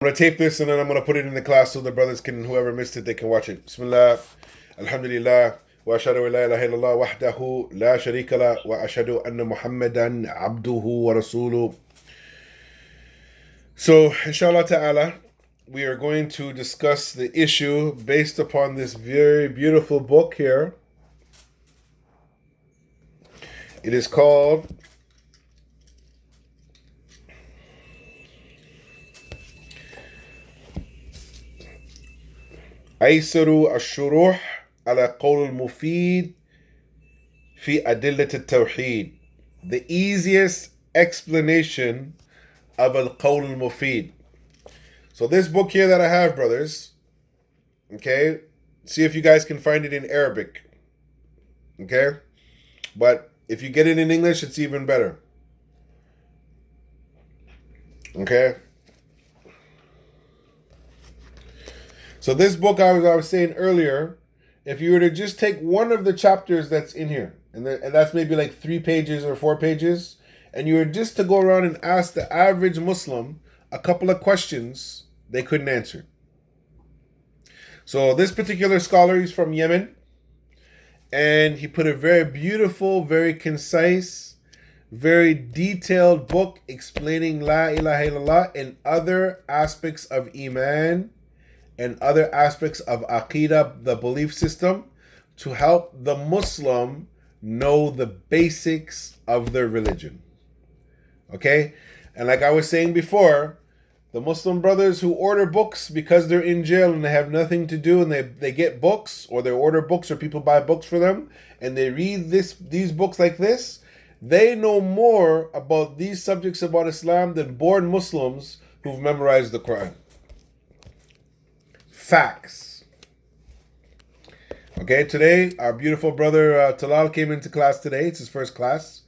I'm going to tape this and then I'm going to put it in the class so the brothers can, whoever missed it, they can watch it. Bismillah, alhamdulillah, wa ashadu wa la ilaha illallah wahdahu la sharika la wa ashadu anna Muhammadan abduhu wa rasuluh. So, inshallah ta'ala, we are going to discuss the issue based upon this very beautiful book here. It is called أيسر الشروح على قول المفيد في أدلة التوحيد. The easiest explanation of القول المفيد. So this book here that I have, brothers, okay, see if you guys can find it in Arabic, okay? But if you get it in English, it's even better, okay? So this book, I was saying earlier, if you were to just take one of the chapters that's in here, and that's maybe like 3 pages or 4 pages, and you were just to go around and ask the average Muslim a couple of questions, they couldn't answer. So this particular scholar, he's from Yemen, and he put a very beautiful, very concise, very detailed book explaining La ilaha illallah and other aspects of Iman and other aspects of Aqidah, the belief system, to help the Muslim know the basics of their religion. Okay? And like I was saying before, the Muslim brothers who order books because they're in jail and they have nothing to do and they get books, or they order books or people buy books for them and they read these books like this, they know more about these subjects about Islam than born Muslims who've memorized the Quran. Facts. Okay, today our beautiful brother Talal came into class today. It's his first class.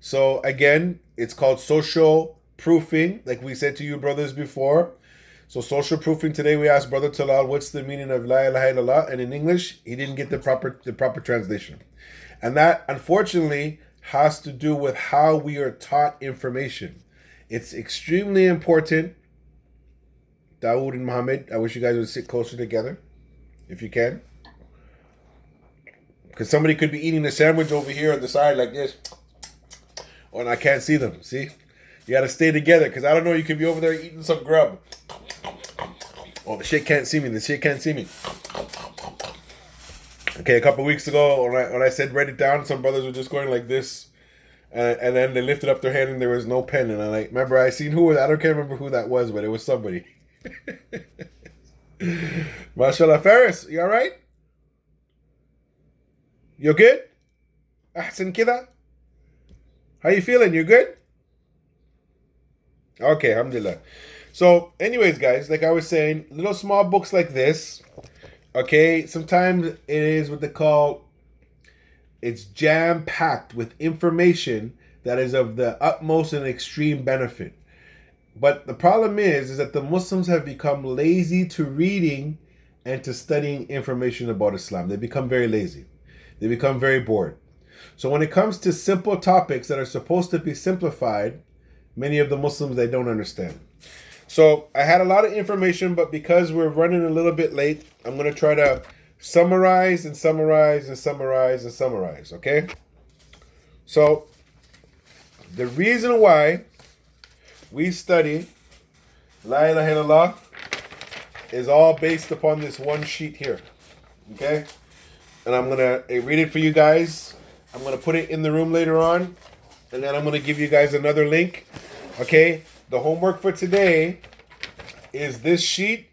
So again, it's called social proofing, like we said to you brothers before. So social proofing today, we asked Brother Talal what's the meaning of La ilaha illallah, and in English he didn't get the proper translation. And that unfortunately has to do with how we are taught information. It's extremely important. Dawood and Muhammad, I wish you guys would sit closer together, if you can. Because somebody could be eating a sandwich over here on the side like this, and I can't see them, see? You gotta stay together, because I don't know, you could be over there eating some grub. Oh, the shit can't see me, Okay, a couple weeks ago, when I said write it down, some brothers were just going like this, and then they lifted up their hand and there was no pen, and remember I seen I can't remember who that was, but it was somebody. MashaAllah, Faris, you alright? You good? Ahsan kida? How you feeling? You good? Okay, alhamdulillah. So, anyways, guys, like I was saying, little small books like this, okay, sometimes it is what they call, it's jam-packed with information that is of the utmost and extreme benefit. But the problem is that the Muslims have become lazy to reading and to studying information about Islam. They become very lazy. They become very bored. So when it comes to simple topics that are supposed to be simplified, many of the Muslims, they don't understand. So I had a lot of information, but because we're running a little bit late, I'm going to try to summarize, okay? So the reason why we study La ilaha illallah is all based upon this one sheet here, okay? And I'm going to read it for you guys. I'm going to put it in the room later on, and then I'm going to give you guys another link, okay? The homework for today is this sheet,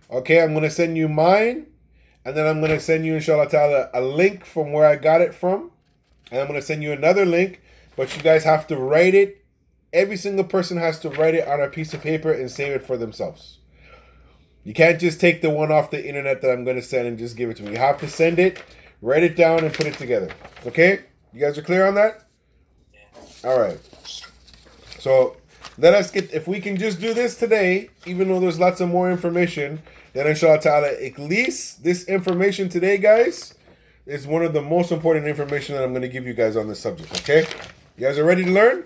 okay? I'm going to send you mine, and then I'm going to send you, inshallah ta'ala, a link from where I got it from, and I'm going to send you another link, but you guys have to write it. Every single person has to write it on a piece of paper and save it for themselves. You can't just take the one off the internet that I'm going to send and just give it to me. You have to send it, write it down, and put it together. Okay? You guys are clear on that? All right. So let us if we can just do this today, even though there's lots of more information, then inshallah ta'ala, at least this information today, guys, is one of the most important information that I'm going to give you guys on this subject. Okay? You guys are ready to learn?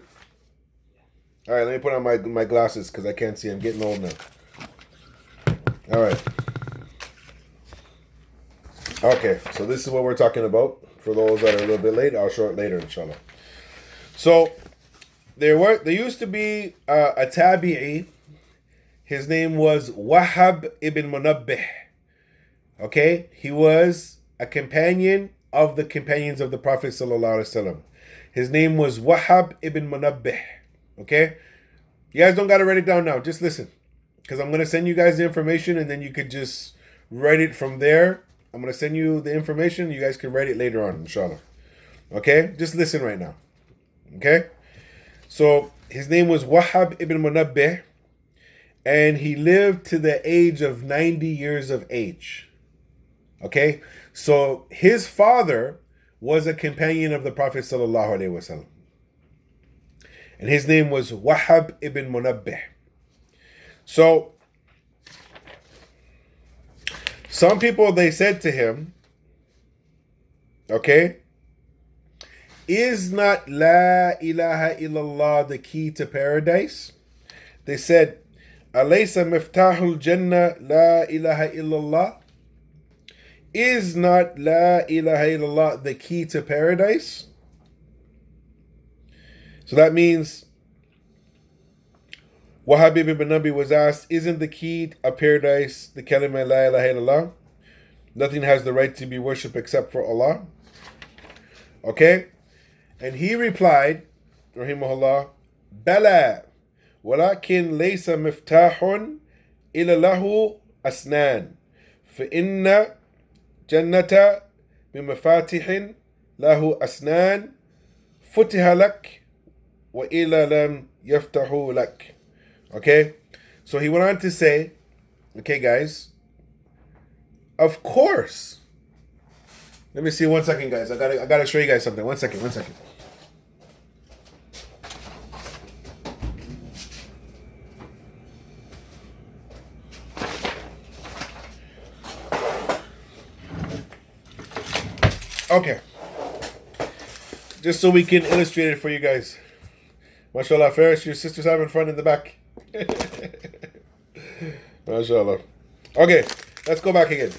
All right, let me put on my glasses because I can't see. I'm getting old now. All right. Okay, so this is what we're talking about. For those that are a little bit late, I'll show it later, inshallah. So there used to be a tabi'i. His name was Wahab ibn Munabbih. Okay, he was a companion of the companions of the Prophet sallallahu alaihi wasallam. His name was Wahab ibn Munabbih. Okay, you guys don't gotta write it down now. Just listen, because I'm gonna send you guys the information, and then you could just write it from there. I'm gonna send you the information. You guys can write it later on, inshallah. Okay, just listen right now. Okay, so his name was Wahab ibn Munabbih, and he lived to the age of 90 years of age. Okay, so his father was a companion of the Prophet sallallahu alaihi wasallam, and his name was Wahab ibn Munabbih. So some people, they said to him, okay, is not La ilaha illallah the key to paradise? They said, Alaysa miftahul jannah La ilaha illallah? Is not La ilaha illallah the key to paradise? So that means Wahab ibn Nabi was asked, isn't the key of paradise the kalima La ilaha illallah? Nothing has the right to be worshipped except for Allah. Okay? And he replied, rahimahullah, Bala, walakin laysa miftahun illa lahu asnan. فإن جنة بمفاتح له أسنان فتح لك وإلا لم يفتح لك. Okay? So he went on to say, okay guys, of course. Let me see 1 second, guys. I gotta show you guys something. 1 second. Okay. Just so we can illustrate it for you guys. MashaAllah, Ferris, your sister's having fun in the back. MashaAllah. Okay, let's go back again.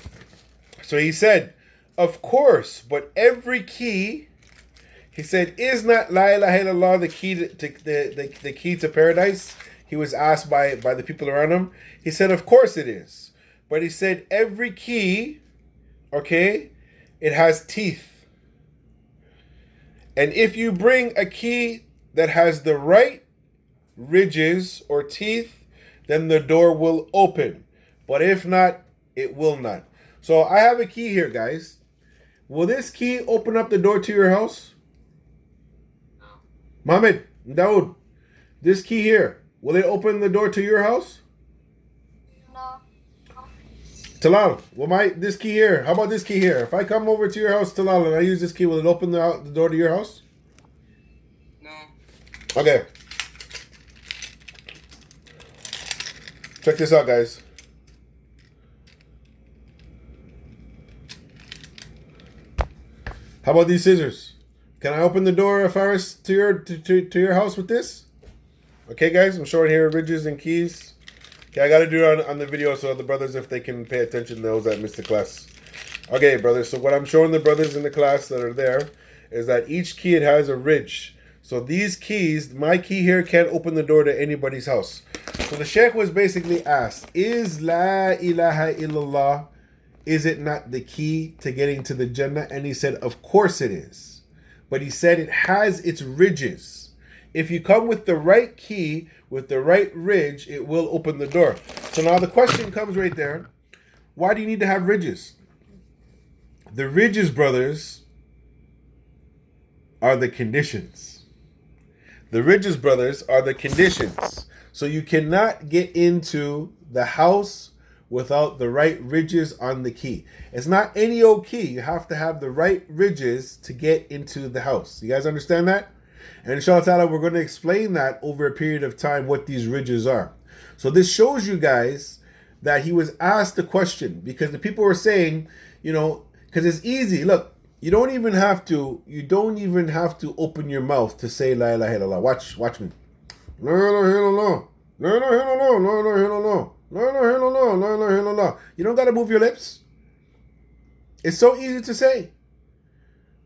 So he said, of course, but every key, he said, is not La ilaha illallah the key to the key to paradise? He was asked by the people around him. He said, of course it is. But he said, every key, okay, it has teeth. And if you bring a key that has the right ridges or teeth, then the door will open. But if not, it will not. So I have a key here, guys. Will this key open up the door to your house? No. Mohammed, Dawood, this key here, will it open the door to your house? No. Talal, this key here, how about this key here? If I come over to your house, Talal, and I use this key, will it open the door to your house? No. Okay. Check this out, guys. How about these scissors? Can I open the door, Faris, to your house with this? Okay, guys, I'm showing here ridges and keys. Okay, I got to do it on the video so the brothers, if they can pay attention, those that missed the class. Okay, brothers, so what I'm showing the brothers in the class that are there is that each key, it has a ridge. So these keys, my key here can't open the door to anybody's house. So the Sheikh was basically asked, is La ilaha illallah, is it not the key to getting to the Jannah? And he said, of course it is. But he said it has its ridges. If you come with the right key, with the right ridge, it will open the door. So now the question comes right there. Why do you need to have ridges? The ridges, brothers, are the conditions. The ridges, brothers, are the conditions. So you cannot get into the house without the right ridges on the key. It's not any old key. You have to have the right ridges to get into the house. You guys understand that? And inshallah ta'ala, we're going to explain that over a period of time, what these ridges are. So this shows you guys that he was asked the question, because the people were saying, because it's easy. Look, you don't even have to open your mouth to say La ilaha illallah. Watch me. La ilaha illallah. La ilaha illallah. La ilaha illallah. La ilaha illallah, la ilaha illallah. You don't got to move your lips. It's so easy to say.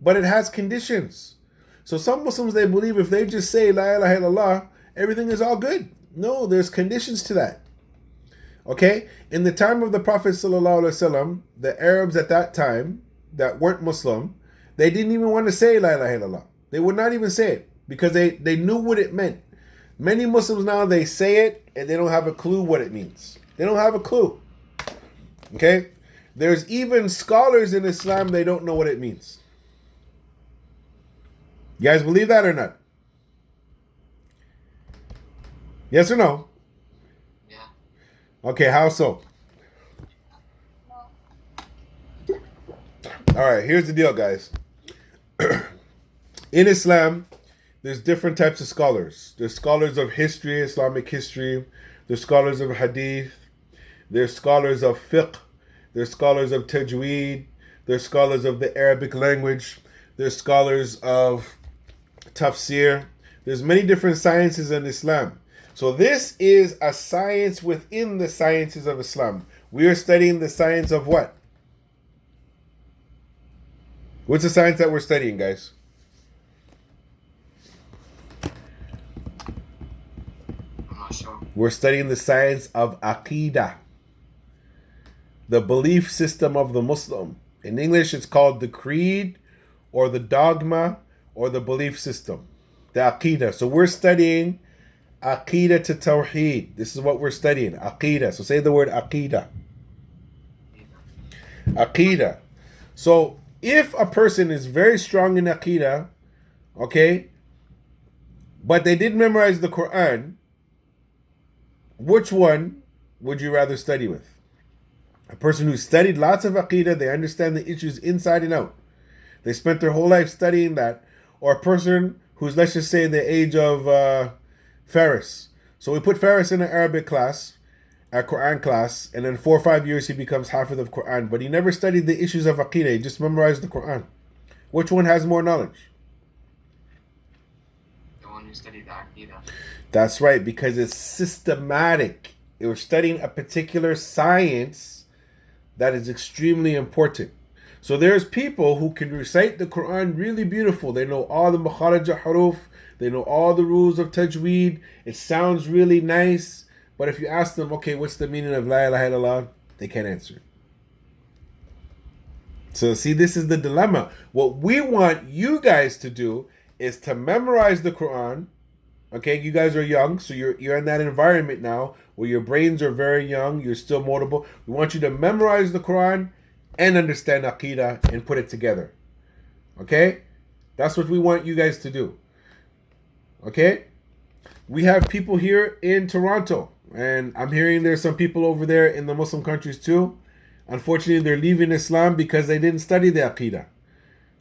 But it has conditions. So some Muslims, they believe if they just say la ilaha illallah, everything is all good. No, there's conditions to that. Okay? In the time of the Prophet ﷺ, the Arabs at that time that weren't Muslim, they didn't even want to say la ilaha illallah. They would not even say it because they knew what it meant. Many Muslims now, they say it and they don't have a clue what it means. They don't have a clue. Okay? There's even scholars in Islam, they don't know what it means. You guys believe that or not? Yes or no? Yeah. Okay, how so? No. All right, here's the deal, guys. In Islam, there's different types of scholars. There's scholars of history, Islamic history. There's scholars of hadith. There's scholars of fiqh. There's scholars of tajweed. There's scholars of the Arabic language. There's scholars of tafsir. There's many different sciences in Islam. So this is a science within the sciences of Islam. We are studying the science of what? What's the science that we're studying, guys? I'm not sure. We're studying the science of Aqidah, the belief system of the Muslim. In English, it's called the creed or the dogma or the belief system, the Aqidah. So we're studying Aqidah to Tawheed. This is what we're studying, Aqidah. So say the word Aqidah. Aqidah. So if a person is very strong in Aqidah, okay, but they did memorize the Quran, which one would you rather study with? A person who studied lots of Aqidah, they understand the issues inside and out. They spent their whole life studying that. Or a person who's, let's just say, the age of Faris. So we put Faris in an Arabic class, a Quran class, and in 4 or 5 years he becomes Hafiz of Quran. But he never studied the issues of Aqidah, he just memorized the Quran. Which one has more knowledge? The one who studied the Aqidah. That's right, because it's systematic. You're studying a particular science that is extremely important. So there's people who can recite the Quran really beautiful. They know all the makharij haruf. They know all the rules of tajweed. It sounds really nice. But if you ask them, okay, what's the meaning of la ilaha illallah? They can't answer. So see, this is the dilemma. What we want you guys to do is to memorize the Quran. Okay, you guys are young, so you're in that environment now where your brains are very young. You're still moldable. We want you to memorize the Quran and understand Aqidah and put it together. Okay? That's what we want you guys to do. Okay? We have people here in Toronto, and I'm hearing there's some people over there in the Muslim countries too. Unfortunately, they're leaving Islam because they didn't study the Aqidah.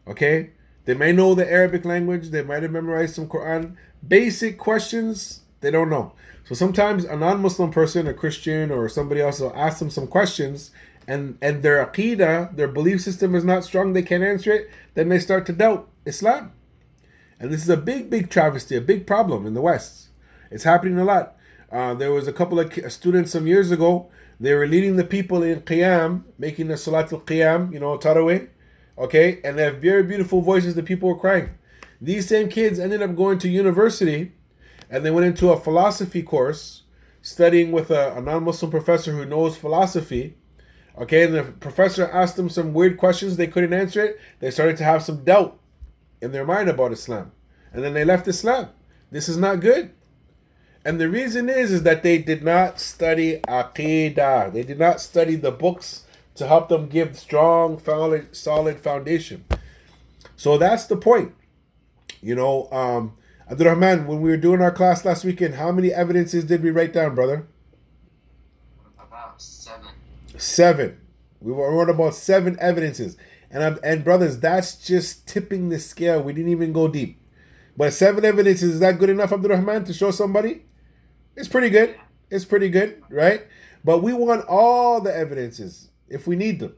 Okay? They may know the Arabic language, they might have memorized some Quran. Basic questions, they don't know. So sometimes a non-Muslim person, a Christian or somebody else will ask them some questions, and their Aqidah, their belief system is not strong, they can't answer it, then they start to doubt Islam. And this is a big travesty, a big problem in the West. It's happening a lot. There was a couple of students some years ago, they were leading the people in Qiyam, making the Salat al-Qiyam, Tarawih, okay? And they have very beautiful voices, the people were crying. These same kids ended up going to university, and they went into a philosophy course, studying with a non-Muslim professor who knows philosophy, okay? And the professor asked them some weird questions, they couldn't answer it. They started to have some doubt in their mind about Islam. And then they left Islam. This is not good. And the reason is that they did not study Aqidah. They did not study the books to help them give strong, solid foundation. So that's the point. Abdul Rahman, when we were doing our class last weekend, how many evidences did we write down, brother? About 7. 7. We wrote about 7 evidences. And brothers, that's just tipping the scale. We didn't even go deep. But 7 evidences, is that good enough, Abdul Rahman, to show somebody? It's pretty good. It's pretty good, right? But we want all the evidences if we need them.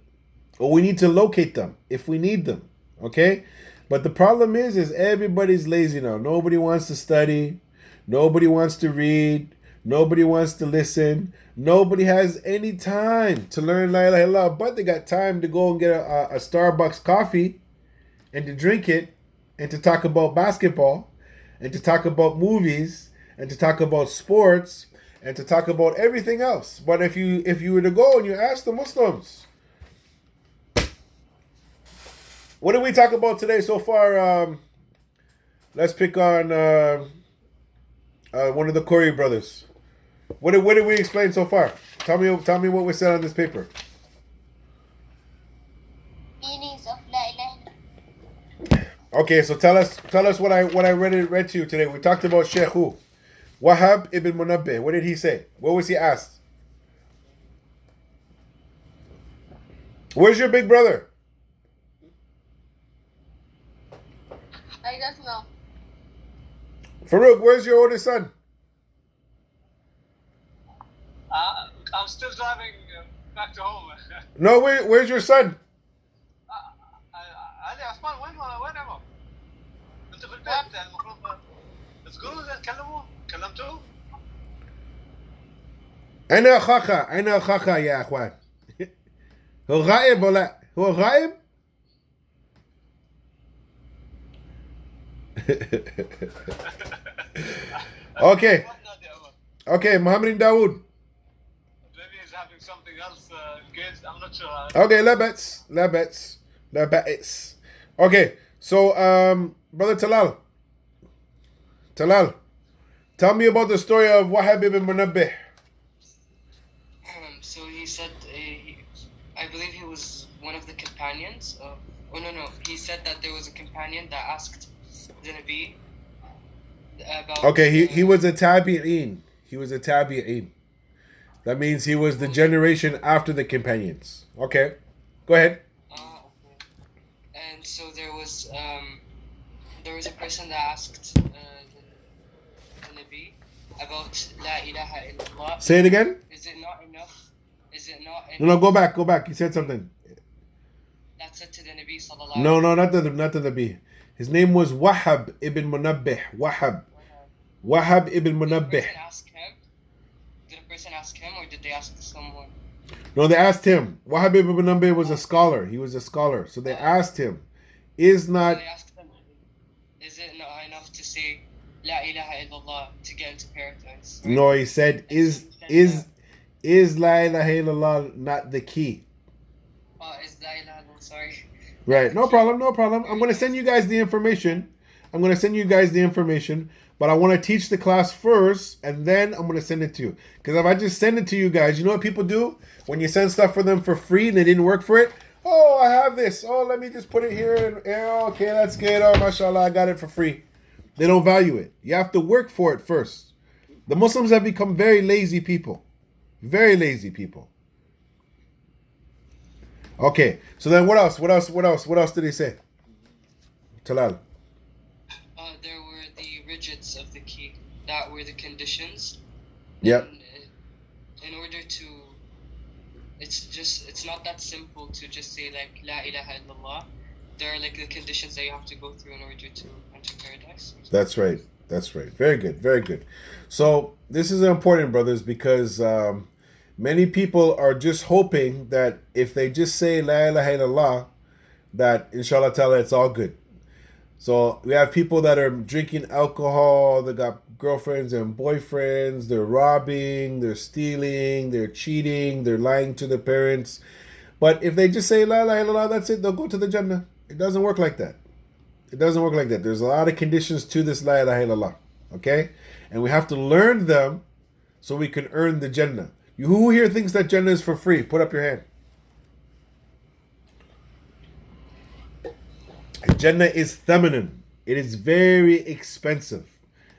Or we need to locate them if we need them. Okay? But the problem is everybody's lazy now. Nobody wants to study. Nobody wants to read. Nobody wants to listen. Nobody has any time to learn La ilaha illallah, but they got time to go and get a Starbucks coffee and to drink it and to talk about basketball and to talk about movies and to talk about sports and to talk about everything else. But if you were to go and you ask the Muslims, what did we talk about today so far? Let's pick on one of the Corey brothers. What did we explain so far? Tell me what we said on this paper. Meanings of La ilaha illallah. Okay, so tell us what I read to you today. We talked about Sheikh who? Wahab ibn Munabbih. What did he say? What was he asked? Where's your big brother? I don't know. Farouk, where's your oldest son? I'm still driving back to home. No, where's your son? علي عثمان وين ابو؟ انت في البيت المفروض تقولوا تكلموا كلمتوه؟ أين أخاك يا أخوان؟ هو غائب ولا هو غائب؟ Okay, Mohammed Dawood. Maybe he's having something else engaged. I'm not sure. Okay, la bets. Okay, so brother Talal, tell me about the story of Wahab ibn Munabbih. So he said, I believe he was one of the companions of. Oh no, he said that there was a companion that asked the Nabi about. Okay, he was a tabi'in. He was a tabi'in. That means he was the generation after the companions. Okay, go ahead. Okay. And so there was a person that asked the Nabi about La ilaha illallah. Say it again. Is it not enough? No, go back. You said something. That's it to the Nabi sallallahu. No, not the Nabi. His name was Wahab ibn Munabbih. Wahab ibn Munabbih. Did a person ask him, or did they ask someone? No, they asked him. Wahab ibn Munabbih was a scholar. He was a scholar. So they asked him, They asked him, is it not enough to say La ilaha illallah to get into paradise? No, he said, is La ilaha illallah not the key? Is La ilaha illallah, sorry. Right, no problem. I'm going to send you guys the information. But I want to teach the class first, and then I'm going to send it to you. Because if I just send it to you guys, you know what people do? When you send stuff for them for free and they didn't work for it? Oh, I have this. Oh, let me just put it here. And okay, that's good. Oh, mashallah, I got it for free. They don't value it. You have to work for it first. The Muslims have become very lazy people. Very lazy people. Okay, so then what else? What else did he say? Talal. There were the rigids of the key. That were the conditions. Yep. In order to, it's not that simple to just say like La ilaha illallah. There are like the conditions that you have to go through in order to enter paradise. That's right. Very good. So this is important, brothers, because many people are just hoping that if they just say La ilaha illallah, that inshallah ta'ala it's all good. So we have people that are drinking alcohol, they got girlfriends and boyfriends, they're robbing, they're stealing, they're cheating, they're lying to their parents. But if they just say La ilaha illallah, that's it, they'll go to the Jannah. It doesn't work like that. There's a lot of conditions to this La ilaha illallah. Okay? And we have to learn them so we can earn the Jannah. Who here thinks that Jannah is for free? Put up your hand. Jannah is feminine. It is very expensive.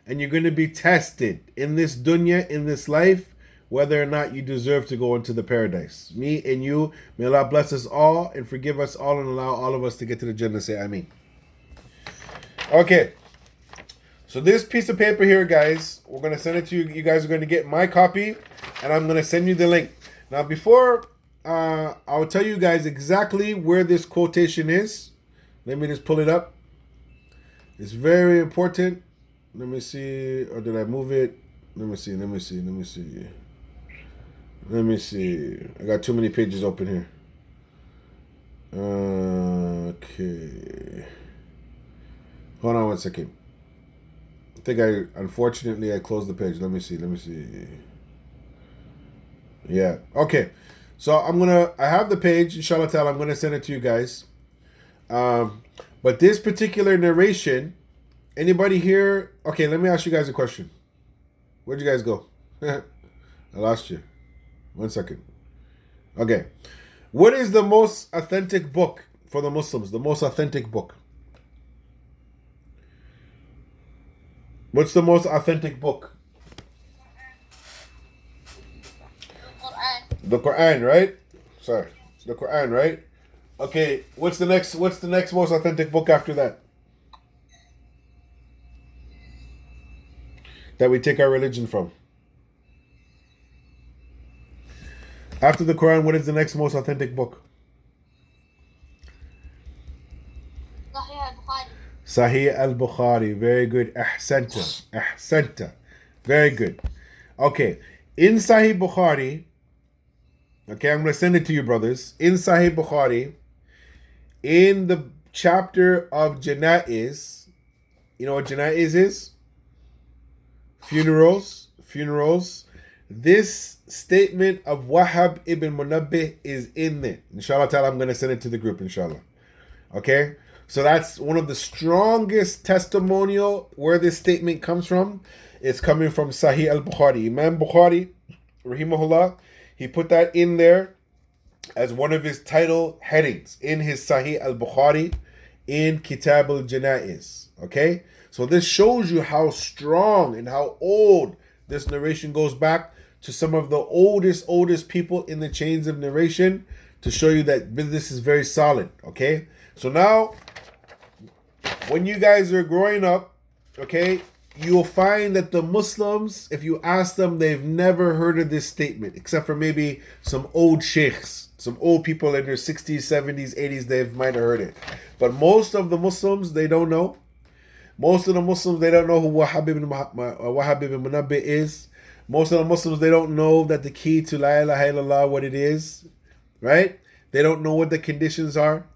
And you're going to be tested in this dunya, in this life, whether or not you deserve to go into the paradise. Me and you, may Allah bless us all and forgive us all and allow all of us to get to the Jannah. Say Ameen. Okay. So this piece of paper here, guys, we're going to send it to you. You guys are going to get my copy, and I'm going to send you the link. Now, before I'll tell you guys exactly where this quotation is. Let me just pull it up. It's very important. Let me see. Or did I move it? Let me see. I got too many pages open here. Okay. Hold on one second. Unfortunately, I closed the page. Let me see. Yeah. Okay. So I have the page, inshallah ta'ala. I'm going to send it to you guys. But this particular narration, anybody here? Okay, let me ask you guys a question. Where'd you guys go? I lost you. 1 second. Okay. What is the most authentic book for the Muslims? The most authentic book. What's the most authentic book? The Quran, right? Sorry. The Quran, right? Okay, what's the next most authentic book after that? That we take our religion from. After the Quran, what is the next most authentic book? Sahih al-Bukhari. Very good. Ahsanta. Very good. Okay. In Sahih Bukhari, okay, I'm going to send it to you, brothers. In Sahih Bukhari, in the chapter of Janaiz, you know what Janaiz is? Funerals. This statement of Wahab ibn Munabbih is in there. Inshallah ta'ala, I'm going to send it to the group, inshallah. Okay? So that's one of the strongest testimonial where this statement comes from. It's coming from Sahih al-Bukhari. Imam Bukhari, rahimahullah, he put that in there as one of his title headings in his Sahih al-Bukhari in Kitab al-Janaiz. Okay? So this shows you how strong and how old this narration goes back to some of the oldest people in the chains of narration to show you that this is very solid. Okay? So now, when you guys are growing up, okay, you'll find that the Muslims, if you ask them, they've never heard of this statement, except for maybe some old sheikhs, some old people in their 60s, 70s, 80s, they might have heard it. But most of the Muslims, they don't know. Most of the Muslims, they don't know who Wahab ibn Munabbih is. Most of the Muslims, they don't know that the key to La ilaha illallah, what it is, right? They don't know what the conditions are.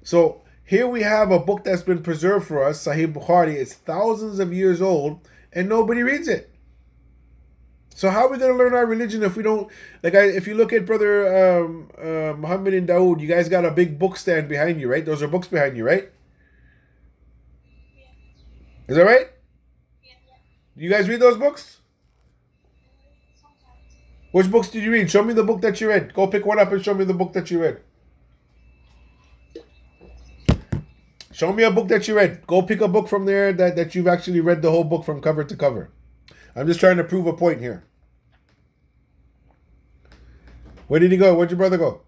So here we have a book that's been preserved for us, Sahih Bukhari. It's thousands of years old, and nobody reads it. So how are we going to learn our religion if we don't? If you look at Brother Muhammad and Dawood, you guys got a big book stand behind you, right? Those are books behind you, right? Is that right? You guys read those books? Which books did you read? Show me the book that you read. Go pick one up and show me the book that you read. Show me a book that you read. Go pick a book from there that you've actually read the whole book from cover to cover. I'm just trying to prove a point here. Where did he go? Where'd your brother go?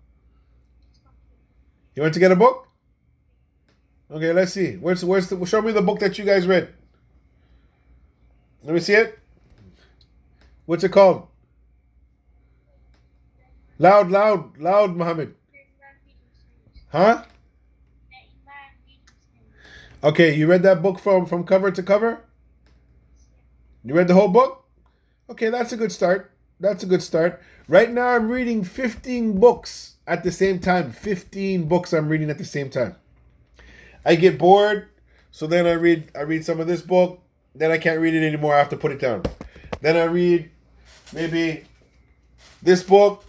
He went to get a book? Okay, let's see. Show me the book that you guys read. Let me see it. What's it called? Loud, Muhammad. Huh? Okay, you read that book from cover to cover? You read the whole book? Okay, that's a good start. Right now I'm reading 15 books at the same time. 15 books I'm reading at the same time. I get bored, so then I read some of this book, then I can't read it anymore, I have to put it down. Then I read maybe this book,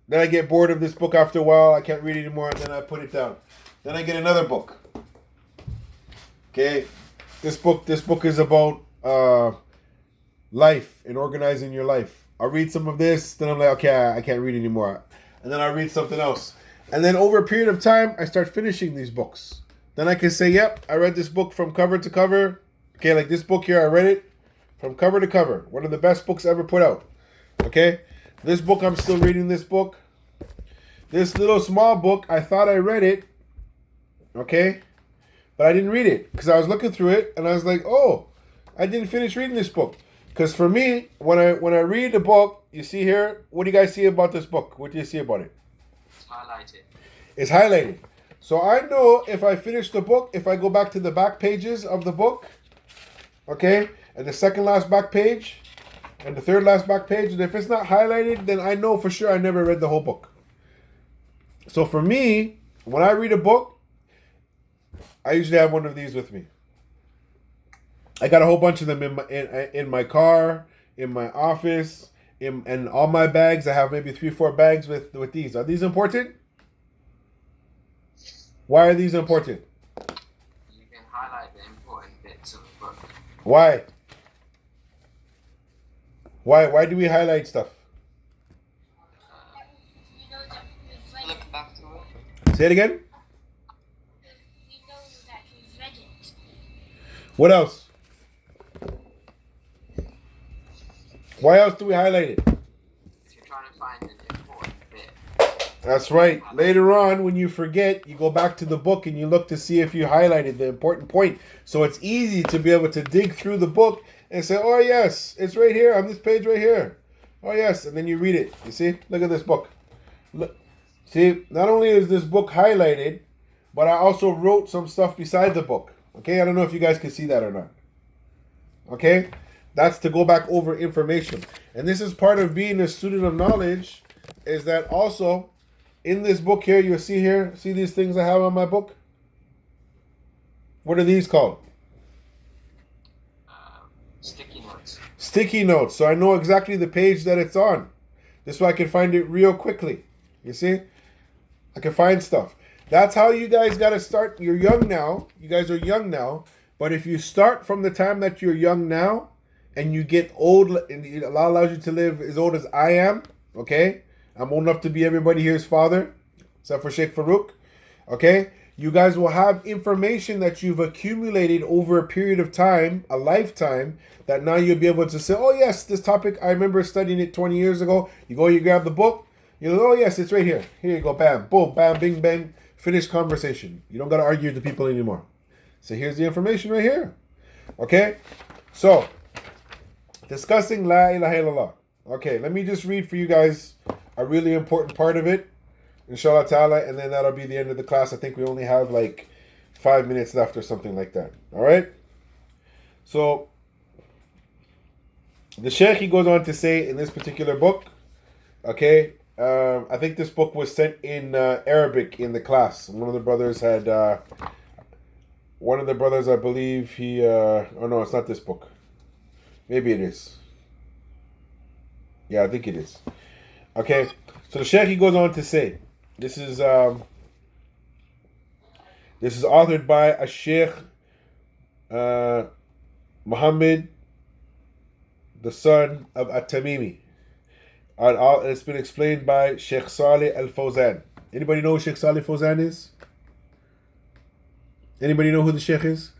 then I get bored of this book after a while, I can't read it anymore, and then I put it down. Then I get another book. Okay, this book is about life and organizing your life. I'll read some of this, then I'm like, okay, I can't read anymore. And then I'll read something else. And then over a period of time, I start finishing these books. Then I can say, yep, I read this book from cover to cover. Okay, like this book here, I read it from cover to cover. One of the best books ever put out. Okay, this book, I'm still reading this book. This little small book, I thought I read it. Okay, but I didn't read it because I was looking through it and I was like, oh, I didn't finish reading this book. Because for me, when I read the book, you see here, what do you guys see about this book? What do you see about it? It's highlighted. It's highlighted. So I know if I finish the book, if I go back to the back pages of the book, okay, and the second last back page, and the third last back page, and if it's not highlighted, then I know for sure I never read the whole book. So for me, when I read a book, I usually have one of these with me. I got a whole bunch of them in my car, in my office, in all my bags. I have maybe 3-4 bags with these. Are these important? Why are these important? You can highlight the important bits of the book. Why? Why do we highlight stuff? You know that we've read Look it. back to it. Say it again. We know that we've read it. What else? Why else do we highlight it? If you're trying to find an important bit, That's right. Later on, when you forget, you go back to the book and you look to see if you highlighted the important point. So it's easy to be able to dig through the book and say, oh, yes, it's right here on this page right here. Oh, yes. And then you read it. You see? Look at this book. Look. See, not only is this book highlighted, but I also wrote some stuff beside the book. Okay? I don't know if you guys can see that or not. Okay? That's to go back over information. And this is part of being a student of knowledge, is that also in this book here, you'll see here, see these things I have on my book? What are these called? sticky notes. Sticky notes. So I know exactly the page that it's on. This way I can find it real quickly. You see? I can find stuff. That's how you guys got to start. You're young now. You guys are young now. But if you start from the time that you're young now, and you get old, and Allah allows you to live as old as I am, okay? I'm old enough to be everybody here's father, except for Sheikh Farouk, okay? You guys will have information that you've accumulated over a period of time, a lifetime, that now you'll be able to say, oh yes, this topic, I remember studying it 20 years ago. You go, you grab the book, you go, oh yes, it's right here. Here you go, bam, boom, bam, bing, bang, finished conversation. You don't got to argue with the people anymore. So here's the information right here, okay? So, discussing La ilaha illallah. Okay, let me just read for you guys a really important part of it, inshallah ta'ala, and then that'll be the end of the class. I think we only have like 5 minutes left or something like that. All right? So, the Shaykh, he goes on to say in this particular book, okay, I think this book was sent in Arabic in the class. One of the brothers had, I believe he, oh no, it's not this book. Maybe it is. Yeah, I think it is. Okay, so the Shaykh, he goes on to say, this is authored by a Sheikh Muhammad, the son of At-Tamimi. And it's been explained by Sheikh Saleh Al-Fawzan. Anybody know who Sheikh Saleh Al-Fawzan is? Anybody know who the Sheikh is?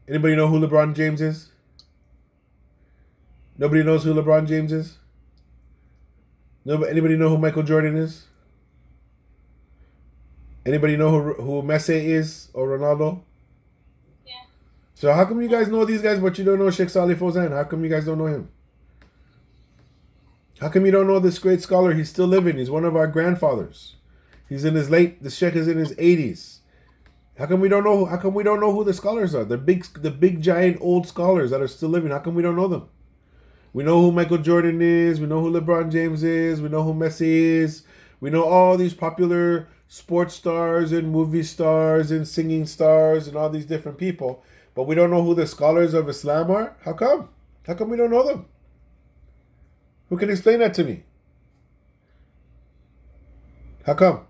Anybody know who LeBron James is? Nobody knows who LeBron James is? Anybody know who Michael Jordan is? Anybody know who Messi is or Ronaldo? Yeah. So how come you guys know these guys but you don't know Sheikh Saleh Fawzan? How come you guys don't know him? How come you don't know this great scholar? He's still living. He's one of our grandfathers. He's in his the Sheikh is in his 80s. How come we don't know who the scholars are? The big giant old scholars that are still living. How come we don't know them? We know who Michael Jordan is. We know who LeBron James is. We know who Messi is. We know all these popular sports stars and movie stars and singing stars and all these different people. But we don't know who the scholars of Islam are? How come? How come we don't know them? Who can explain that to me? How come?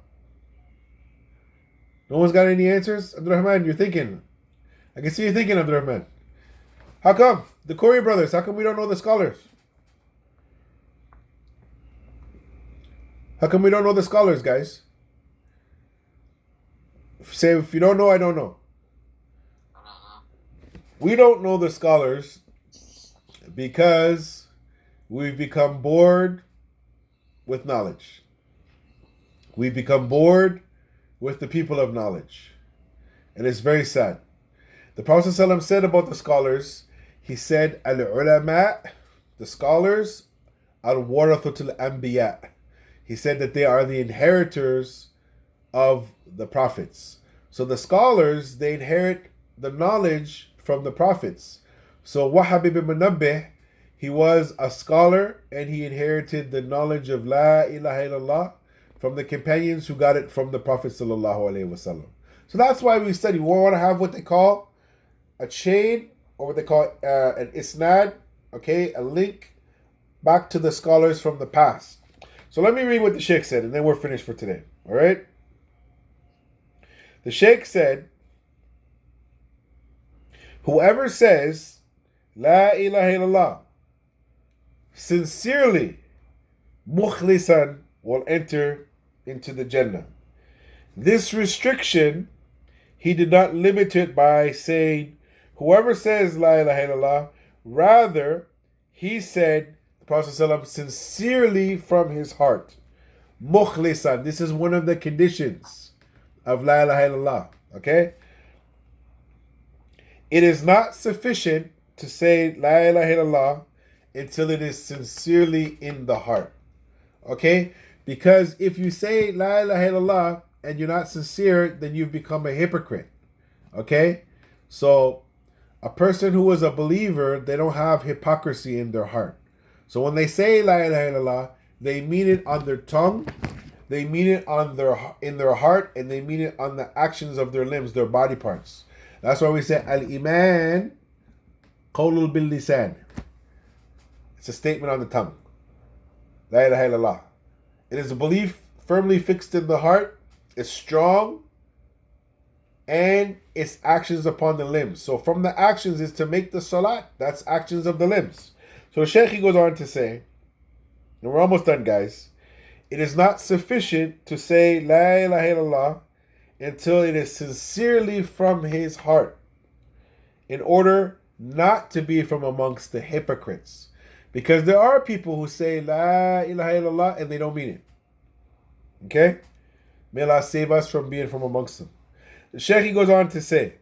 No one's got any answers? Abdurrahman, you're thinking. I can see you thinking, Abdurrahman. How come? The Corey brothers, how come we don't know the scholars? How come we don't know the scholars, guys? Say, if you don't know, I don't know. We don't know the scholars because we've become bored with knowledge. We've become bored with the people of knowledge. And it's very sad. The Prophet ﷺ said about the scholars, he said, Al-ulama, the scholars, al-warathatul anbiya. He said that they are the inheritors of the prophets. So the scholars, they inherit the knowledge from the prophets. So Wahhab ibn Munabbih, he was a scholar and he inherited the knowledge of La ilaha illallah from the companions who got it from the Prophet sallallahu alaihi wasallam. So that's why we study. We want to have what they call a chain, or what they call an isnad, okay, a link back to the scholars from the past. So let me read what the Sheikh said, and then we're finished for today. All right? The Sheikh said, whoever says La ilaha illallah sincerely, mukhlisan, will enter into the Jannah. This restriction, he did not limit it by saying, whoever says La ilaha illallah, rather, he said, the Prophet ﷺ, sincerely from his heart. Mukhlisan, this is one of the conditions of La ilaha illallah. Okay? It is not sufficient to say La ilaha illallah until it is sincerely in the heart. Okay? Because if you say La ilaha illallah and you're not sincere, then you've become a hypocrite. Okay? So, a person who is a believer, they don't have hypocrisy in their heart. So when they say La ilaha illallah, they mean it on their tongue, they mean it in their heart, and they mean it on the actions of their limbs, their body parts. That's why we say Al-Iman Qawlul bil lisan. It's a statement on the tongue. La ilaha illallah. It is a belief firmly fixed in the heart, it's strong, and its actions upon the limbs. So from the actions is to make the salat. That's actions of the limbs. So Shaykh goes on to say, and we're almost done, guys. It is not sufficient to say La ilaha illallah until it is sincerely from his heart, in order not to be from amongst the hypocrites. Because there are people who say La ilaha illallah and they don't mean it. Okay? May Allah save us from being from amongst them. The Shaykh goes on to say,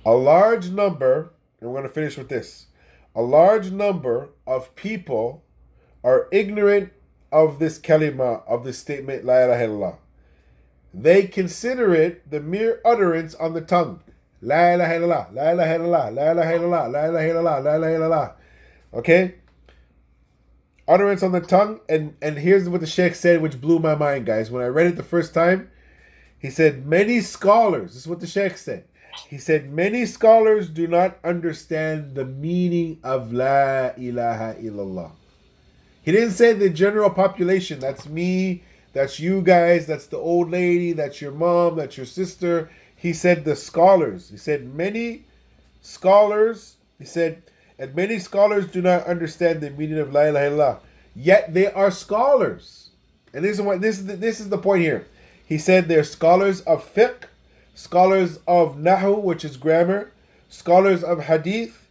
a large number, and we're going to finish with this, a large number of people are ignorant of this kalima, of this statement, La ilaha illallah. They consider it the mere utterance on the tongue. La ilaha illallah, la ilaha illallah, la ilaha illallah, la ilaha illallah, la ilaha illallah. Okay? Utterance on the tongue, and here's what the Sheikh said, which blew my mind, guys. When I read it the first time, he said, many scholars, this is what the Sheikh said. He said, many scholars do not understand the meaning of La ilaha illallah. He didn't say the general population. That's me, that's you guys, that's the old lady, that's your mom, that's your sister. He said the scholars. He said many scholars, he said, and many scholars do not understand the meaning of La ilaha illallah. Yet they are scholars. And this is the point here. He said they're scholars of fiqh, scholars of nahu, which is grammar, scholars of hadith,